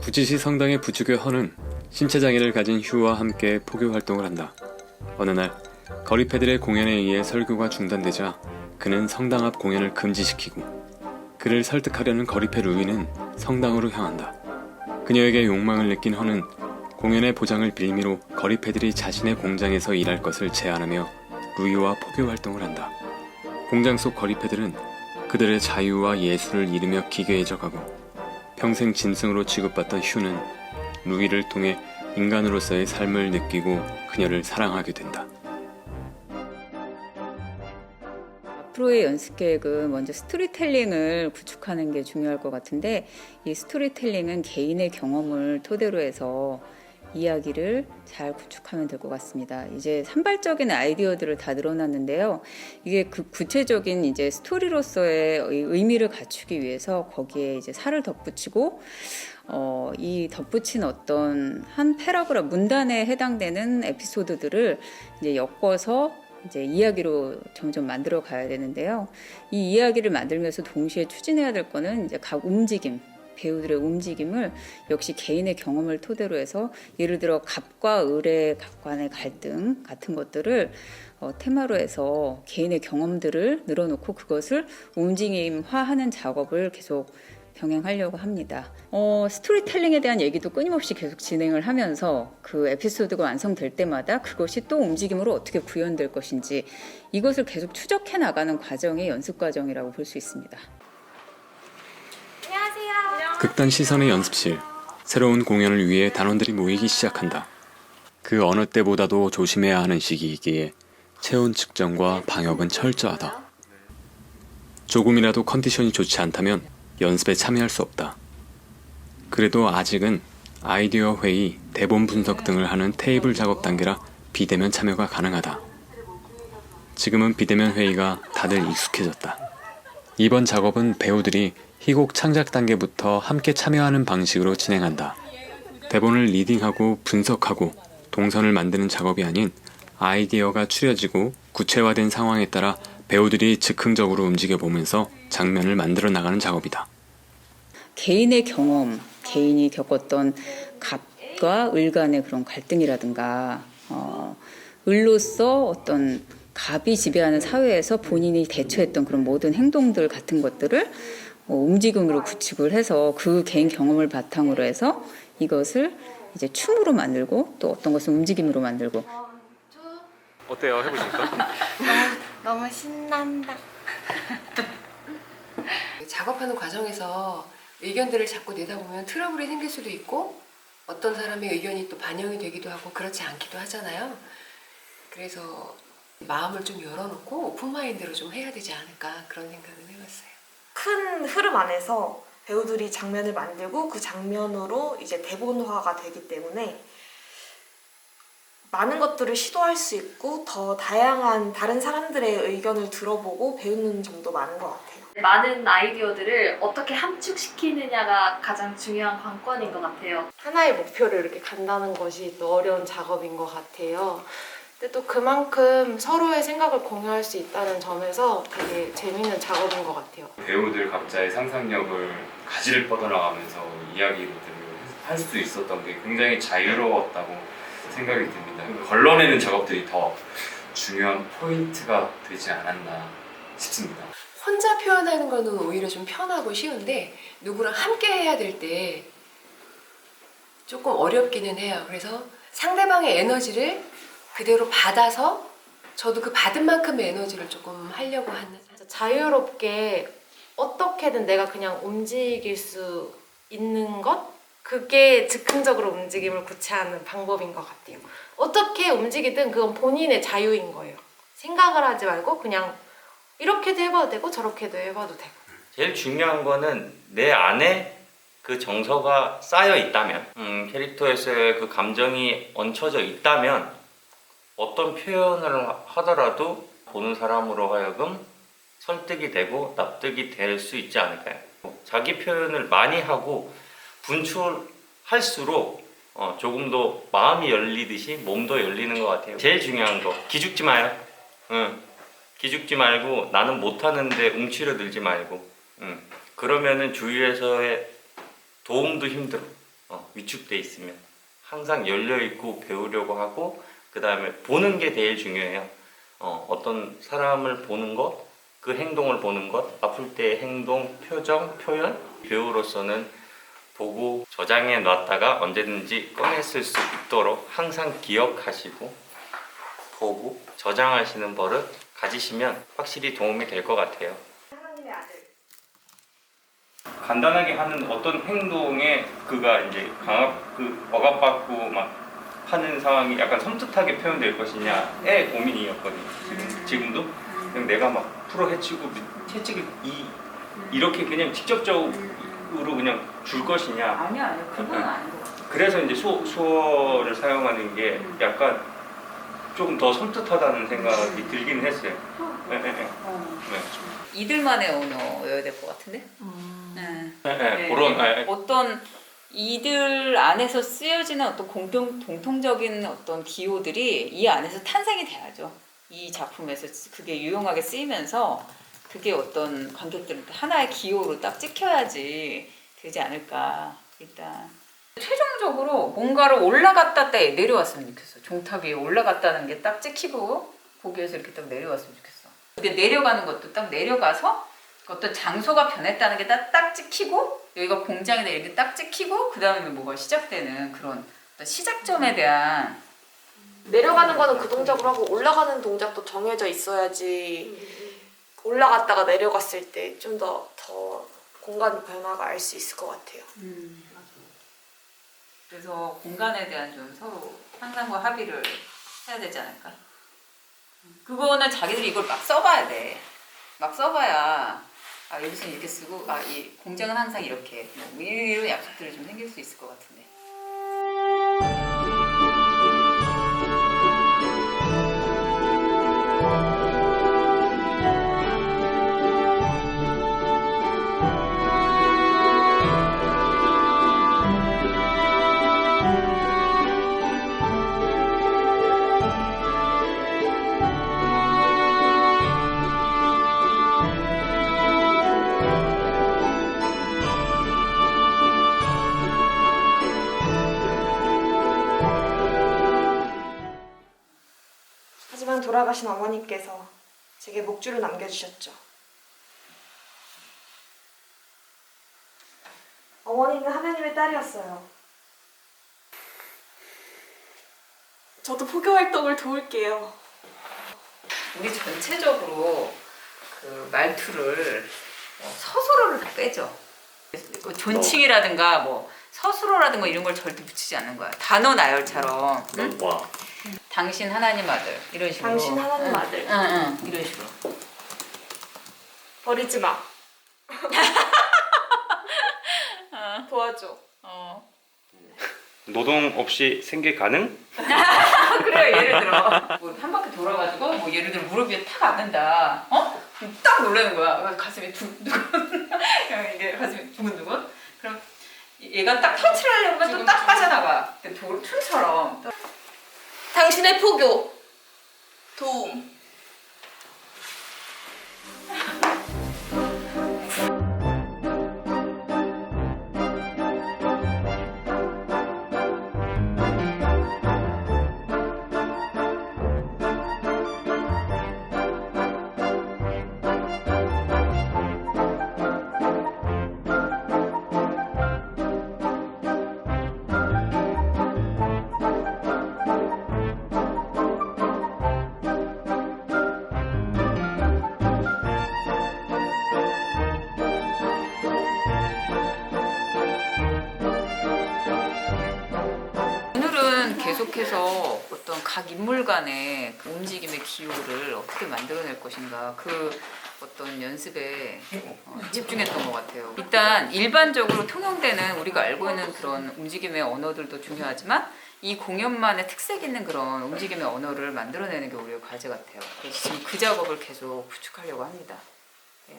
구치시 성당의 부축의 허는 신체장애를 가진 휴와 함께 포교 활동을 한다. 어느 날 거리패들의 공연에 의해 설교가 중단되자 그는 성당 앞 공연을 금지시키고 그를 설득하려는 거리패 루이는 성당으로 향한다. 그녀에게 욕망을 느낀 허는 공연의 보장을 빌미로 거리패들이 자신의 공장에서 일할 것을 제안하며 루이와 포교 활동을 한다. 공장 속 거리패들은 그들의 자유와 예술을 잃으며 기괴해져가고 평생 짐승으로 취급받던 휴는 루이를 통해 인간으로서의 삶을 느끼고 그녀를 사랑하게 된다. 앞으로의 연습 계획은 먼저 스토리텔링을 구축하는 게 중요할 것 같은데, 이 스토리텔링은 개인의 경험을 토대로 해서 이야기를 잘 구축하면 될 것 같습니다. 이제 산발적인 아이디어들을 다 늘어났는데요. 이게 그 구체적인 이제 스토리로서의 의미를 갖추기 위해서 거기에 이제 살을 덧붙이고, 이 덧붙인 어떤 한 패러그래프 문단에 해당되는 에피소드들을 이제 엮어서 이제 이야기로 점점 만들어 가야 되는데요. 이 이야기를 만들면서 동시에 추진해야 될 거는 이제 각 움직임, 배우들의 움직임을 역시 개인의 경험을 토대로 해서, 예를 들어 갑과 을의 간의 갈등 같은 것들을 테마로 해서 개인의 경험들을 늘어놓고 그것을 움직임화하는 작업을 계속 병행하려고 합니다. 스토리텔링에 대한 얘기도 끊임없이 계속 진행을 하면서 그 에피소드가 완성될 때마다 그것이 또 움직임으로 어떻게 구현될 것인지 이것을 계속 추적해 나가는 과정이 연습 과정이라고 볼 수 있습니다. 극단 시선의 연습실. 새로운 공연을 위해 단원들이 모이기 시작한다. 그 어느 때보다도 조심해야 하는 시기이기에 체온 측정과 방역은 철저하다. 조금이라도 컨디션이 좋지 않다면 연습에 참여할 수 없다. 그래도 아직은 아이디어 회의, 대본 분석 등을 하는 테이블 작업 단계라 비대면 참여가 가능하다. 지금은 비대면 회의가 다들 익숙해졌다. 이번 작업은 배우들이 희곡 창작 단계부터 함께 참여하는 방식으로 진행한다. 대본을 리딩하고 분석하고 동선을 만드는 작업이 아닌 아이디어가 추려지고 구체화된 상황에 따라 배우들이 즉흥적으로 움직여보면서 장면을 만들어 나가는 작업이다. 개인의 경험, 개인이 겪었던 갑과 을 간의 그런 갈등이라든가, 을로서 어떤 갑이 지배하는 사회에서 본인이 대처했던 그런 모든 행동들 같은 것들을 움직임으로 구축을 해서 그 개인 경험을 바탕으로 해서 이것을 이제 춤으로 만들고, 또 어떤 것을 움직임으로 만들고. 어때요? 해보시니까? 너무 신난다. 작업하는 과정에서 의견들을 자꾸 내다보면 트러블이 생길 수도 있고 어떤 사람의 의견이 또 반영이 되기도 하고 그렇지 않기도 하잖아요. 그래서 마음을 좀 열어놓고 오픈마인드로 좀 해야 되지 않을까 그런 생각을 해봤어요. 큰 흐름 안에서 배우들이 장면을 만들고 그 장면으로 이제 대본화가 되기 때문에 많은 것들을 시도할 수 있고 더 다양한 다른 사람들의 의견을 들어보고 배우는 점도 많은 것 같아요. 많은 아이디어들을 어떻게 함축시키느냐가 가장 중요한 관건인 것 같아요. 하나의 목표를 이렇게 간다는 것이 또 어려운 작업인 것 같아요. 근데 또 그만큼 서로의 생각을 공유할 수 있다는 점에서 되게 재밌는 작업인 것 같아요. 배우들 각자의 상상력을 가지를 뻗어나가면서 이야기를 할 수 있었던 게 굉장히 자유로웠다고 생각이 듭니다. 걸러내는 작업들이 더 중요한 포인트가 되지 않았나 싶습니다. 혼자 표현하는 거는 오히려 좀 편하고 쉬운데 누구랑 함께 해야 될 때 조금 어렵기는 해요. 그래서 상대방의 에너지를 그대로 받아서 저도 그 받은 만큼의 에너지를 조금 하려고 하는. 자유롭게 어떻게든 내가 그냥 움직일 수 있는 것? 그게 즉흥적으로 움직임을 구체하는 방법인 것 같아요. 어떻게 움직이든 그건 본인의 자유인 거예요. 생각을 하지 말고 그냥 이렇게도 해봐도 되고 저렇게도 해봐도 되고. 제일 중요한 거는 내 안에 그 정서가 쌓여 있다면, 캐릭터에서의 그 감정이 얹혀져 있다면 어떤 표현을 하더라도 보는 사람으로 하여금 설득이 되고 납득이 될 수 있지 않을까요? 자기 표현을 많이 하고 분출할수록 조금 더 마음이 열리듯이 몸도 열리는 것 같아요. 제일 중요한 거, 기죽지 마요. 기죽지 말고 나는 못하는데 움츠려들지 말고, 그러면은 주위에서의 도움도 힘들어. 위축돼 있으면 항상 열려 있고 배우려고 하고 그 다음에 보는 게 제일 중요해요. 어떤 사람을 보는 것, 그 행동을 보는 것, 아플 때의 행동, 표정, 표현. 배우로서는 보고 저장해 놨다가 언제든지 꺼냈을 수 있도록 항상 기억하시고 보고 저장하시는 버릇 가지시면 확실히 도움이 될 것 같아요. 하나님의 아들. 간단하게 하는 어떤 행동에 그가 이제 억압받고 막 하는 상황이 약간 섬뜩하게 표현될 것이냐의 고민이었거든요. 지금도 그냥 내가 막 풀어 헤치고 채찍을 이렇게 그냥 직접적으로 그냥 줄 것이냐. 아니요. 그건 아닌 것 같아요. 그래서 이제 수어를 사용하는 게 약간 조금 더 섬뜩하다는 생각이 들긴 했어요. 네. 이들만의 언어여야 될 것 같은데? 네. 그런 어떤 이들 안에서 쓰여지는 어떤 공통적인 어떤 기호들이 이 안에서 탄생이 돼야죠. 이 작품에서 그게 유용하게 쓰이면서 그게 어떤 관객들한테 하나의 기호로 딱 찍혀야지 되지 않을까. 일단 최종적으로 뭔가를 올라갔다 때 내려왔으면 좋겠어. 종탑 위에 올라갔다는 게 딱 찍히고 거기에서 이렇게 딱 내려왔으면 좋겠어. 근데 내려가는 것도 딱 내려가서 어떤 장소가 변했다는 게 딱 찍히고 여기가 공장이다 이렇게 딱 찍히고 그 다음에 뭐가 시작되는 그런 어떤 시작점에 대한 내려가는 거는 그 동작으로 하고 올라가는 동작도 정해져 있어야지 올라갔다가 내려갔을 때 좀 더 공간 변화가 알 수 있을 것 같아요. 그래서 공간에 대한 좀 서로 상상과 합의를 해야 되지 않을까? 그거는 자기들이 이걸 막 써봐야 돼. 막 써봐야 여기서는 이렇게 쓰고 이 공장은 항상 이렇게 뭐 이런 약속들이 좀 생길 수 있을 것 같은데. 하지만 돌아가신 어머니께서 제게 목줄을 남겨주셨죠. 어머니는 하나님의 딸이었어요. 저도 포교 활동을 도울게요. 우리 전체적으로 그 말투를 서술어를 다 빼죠. 존칭이라든가 뭐 서술어라든가 이런 걸 절대 붙이지 않는 거야. 단어 나열처럼. 응? 와. 당신 하나님 아들 이런 식으로. 당신 하나님 아들. 응, 이런 식으로. 버리지 마. 도와줘. 노동 없이 생계 가능? 그래요. 예를 들어 뭐 한 바퀴 돌아가지고 뭐 예를 들어 무릎 위에 탁 앉는다. 그럼 딱 놀라는 거야. 가슴이 두근두근. 이게 가슴이 두근두근. 그럼 얘가 딱 터치를 하려고 하면 또 딱 빠져나가. 툴처럼. 당신의 포교 도움. 계속해서 어떤 각 인물 간의 그 움직임의 기호를 어떻게 만들어낼 것인가 그 어떤 연습에 집중했던 것 같아요. 일단 일반적으로 통용되는 우리가 알고 있는 그런 움직임의 언어들도 중요하지만 이 공연만의 특색 있는 그런 움직임의 언어를 만들어내는 게 우리의 과제 같아요. 그래서 지금 그 작업을 계속 구축하려고 합니다.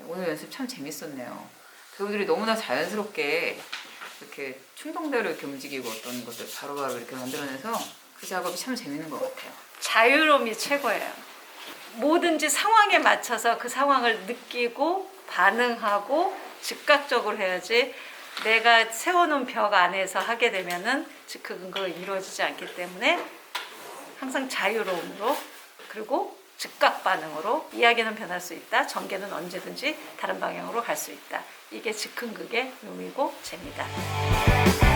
오늘 연습 참 재밌었네요. 배우들이 너무나 자연스럽게 이렇게 충동대로 이렇게 움직이고 어떤 것들 바로바로 이렇게 만들어내서 그 작업이 참 재밌는 것 같아요. 자유로움이 최고예요. 뭐든지 상황에 맞춰서 그 상황을 느끼고 반응하고 즉각적으로 해야지 내가 세워놓은 벽 안에서 하게 되면은 즉흥극은 이루어지지 않기 때문에 항상 자유로움으로 그리고 즉각 반응으로 이야기는 변할 수 있다. 전개는 언제든지 다른 방향으로 갈 수 있다. 이게 즉흥극의 묘미고 재미다.